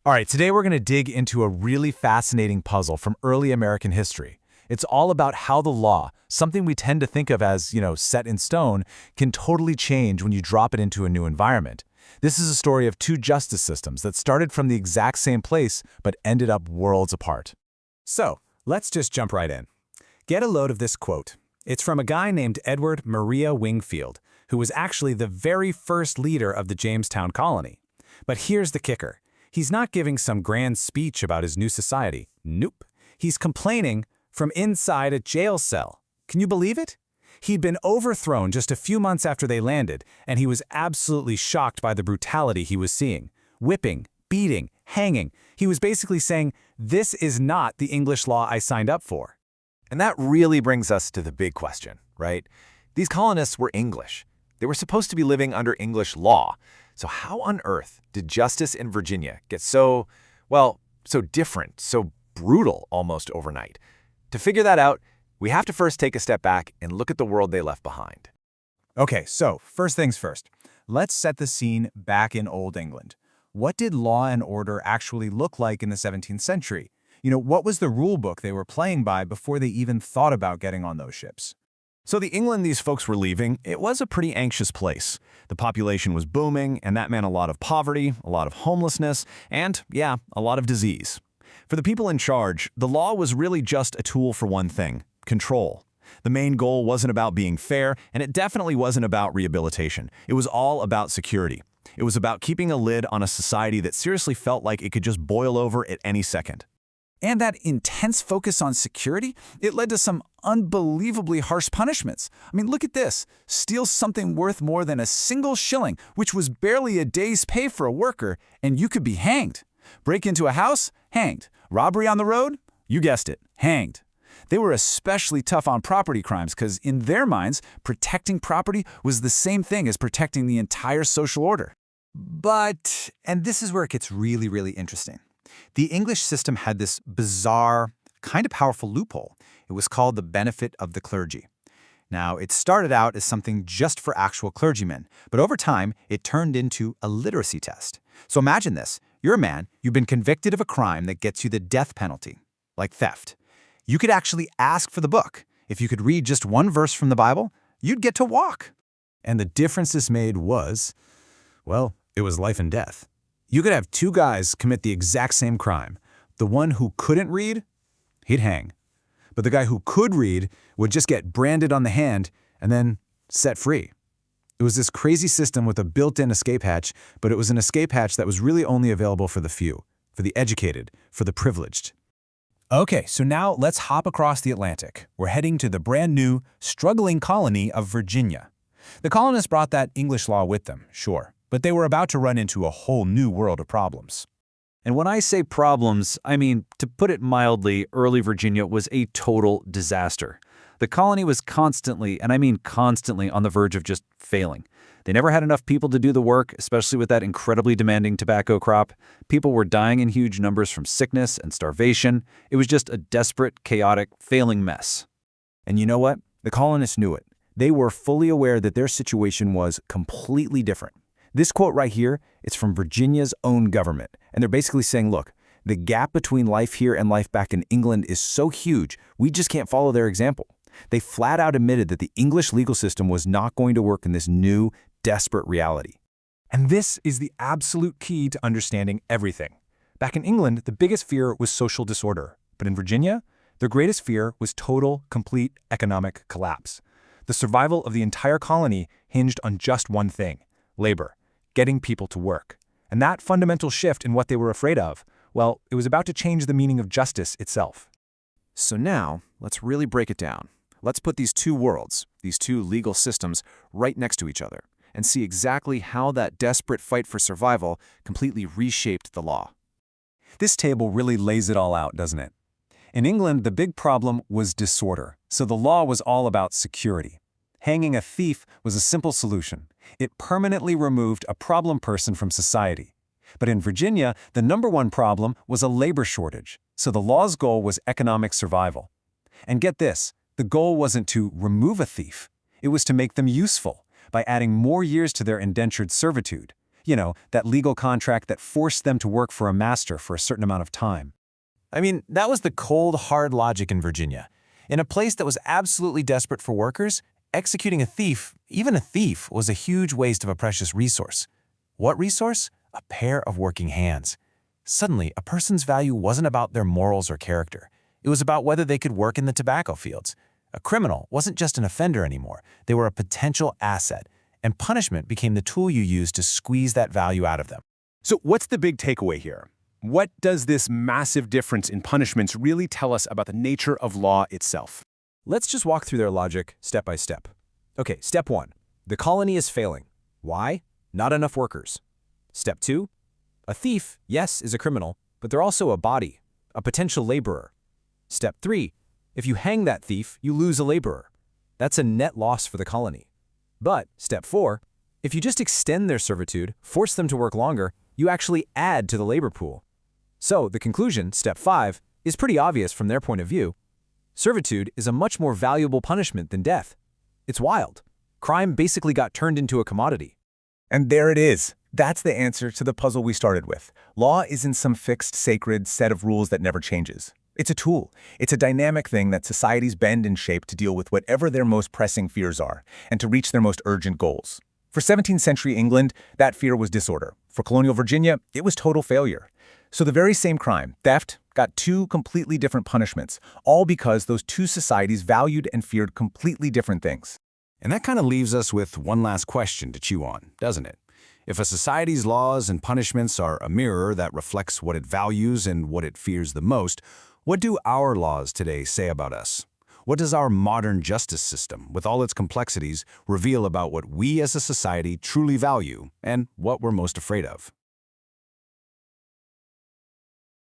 All right, today we're going to dig into a really fascinating puzzle from early American history. It's all about how the law, something we tend to think of as, set in stone, can totally change when you drop it into a new environment. This is a story of two justice systems that started from the exact same place but ended up worlds apart. So, let's just jump right in. Get a load of this quote. It's from a guy named Edward Maria Wingfield, who was actually the very first leader of the Jamestown colony. But here's the kicker. He's not giving some grand speech about his new society. Nope. He's complaining from inside a jail cell. Can you believe it? He'd been overthrown just a few months after they landed, and he was absolutely shocked by the brutality he was seeing. Whipping, beating, hanging. He was basically saying, this is not the English law I signed up for. And that really brings us to the big question, right? These colonists were English. They were supposed to be living under English law. So how on earth did justice in Virginia get so different, so brutal almost overnight? To figure that out, we have to first take a step back and look at the world they left behind. Okay, so first things first. Let's set the scene back in Old England. What did law and order actually look like in the 17th century? What was the rule book they were playing by before they even thought about getting on those ships? So the England these folks were leaving, it was a pretty anxious place. The population was booming, and that meant a lot of poverty, a lot of homelessness, and, a lot of disease. For the people in charge, the law was really just a tool for one thing: control. The main goal wasn't about being fair, and it definitely wasn't about rehabilitation. It was all about security. It was about keeping a lid on a society that seriously felt like it could just boil over at any second. And that intense focus on security, it led to some unbelievably harsh punishments. Look at this. Steal something worth more than a single shilling, which was barely a day's pay for a worker, and you could be hanged. Break into a house? Hanged. Robbery on the road? You guessed it, hanged. They were especially tough on property crimes because, in their minds, protecting property was the same thing as protecting the entire social order. But, and this is where it gets really, really interesting. The English system had this bizarre, kind of powerful loophole. It was called the benefit of the clergy. Now, it started out as something just for actual clergymen, but over time, it turned into a literacy test. So imagine this. You're a man, you've been convicted of a crime that gets you the death penalty, like theft. You could actually ask for the book. If you could read just one verse from the Bible, you'd get to walk. And the difference this made was, it was life and death. You could have two guys commit the exact same crime. The one who couldn't read, he'd hang. But the guy who could read would just get branded on the hand and then set free. It was this crazy system with a built-in escape hatch, but it was an escape hatch that was really only available for the few, for the educated, for the privileged. Okay, so now let's hop across the Atlantic. We're heading to the brand new, struggling colony of Virginia. The colonists brought that English law with them, sure, but they were about to run into a whole new world of problems. And when I say problems, I mean, to put it mildly, early Virginia was a total disaster. The colony was constantly, and I mean constantly, on the verge of just failing. They never had enough people to do the work, especially with that incredibly demanding tobacco crop. People were dying in huge numbers from sickness and starvation. It was just a desperate, chaotic, failing mess. And you know what? The colonists knew it. They were fully aware that their situation was completely different. This quote right here, it's from Virginia's own government, and they're basically saying, look, the gap between life here and life back in England is so huge, we just can't follow their example. They flat out admitted that the English legal system was not going to work in this new, desperate reality. And this is the absolute key to understanding everything. Back in England, the biggest fear was social disorder, but in Virginia, their greatest fear was total, complete economic collapse. The survival of the entire colony hinged on just one thing: labor. Getting people to work. And that fundamental shift in what they were afraid of, it was about to change the meaning of justice itself. So now, let's really break it down. Let's put these two worlds, these two legal systems, right next to each other, and see exactly how that desperate fight for survival completely reshaped the law. This table really lays it all out, doesn't it? In England, the big problem was disorder, so the law was all about security. Hanging a thief was a simple solution. It permanently removed a problem person from society. But in Virginia, the number one problem was a labor shortage, so the law's goal was economic survival. And get this, the goal wasn't to remove a thief. It was to make them useful by adding more years to their indentured servitude. You know, that legal contract that forced them to work for a master for a certain amount of time. I mean, that was the cold, hard logic in Virginia. In a place that was absolutely desperate for workers, executing a thief, even a thief, was a huge waste of a precious resource. What resource? A pair of working hands. Suddenly, a person's value wasn't about their morals or character. It was about whether they could work in the tobacco fields. A criminal wasn't just an offender anymore. They were a potential asset, and punishment became the tool you used to squeeze that value out of them. So what's the big takeaway here? What does this massive difference in punishments really tell us about the nature of law itself? Let's just walk through their logic step by step. Okay, step 1. The colony is failing. Why? Not enough workers. Step 2. A thief, yes, is a criminal, but they're also a body, a potential laborer. Step 3. If you hang that thief, you lose a laborer. That's a net loss for the colony. But, step 4, if you just extend their servitude, force them to work longer, you actually add to the labor pool. So, the conclusion, step 5, is pretty obvious from their point of view. Servitude is a much more valuable punishment than death. It's wild. Crime basically got turned into a commodity. And there it is. That's the answer to the puzzle we started with. Law isn't some fixed, sacred set of rules that never changes. It's a tool. It's a dynamic thing that societies bend and shape to deal with whatever their most pressing fears are, and to reach their most urgent goals. For 17th century England, that fear was disorder. For colonial Virginia, it was total failure. So the very same crime, theft, got two completely different punishments, all because those two societies valued and feared completely different things. And that kind of leaves us with one last question to chew on, doesn't it? If a society's laws and punishments are a mirror that reflects what it values and what it fears the most, what do our laws today say about us? What does our modern justice system, with all its complexities, reveal about what we as a society truly value and what we're most afraid of?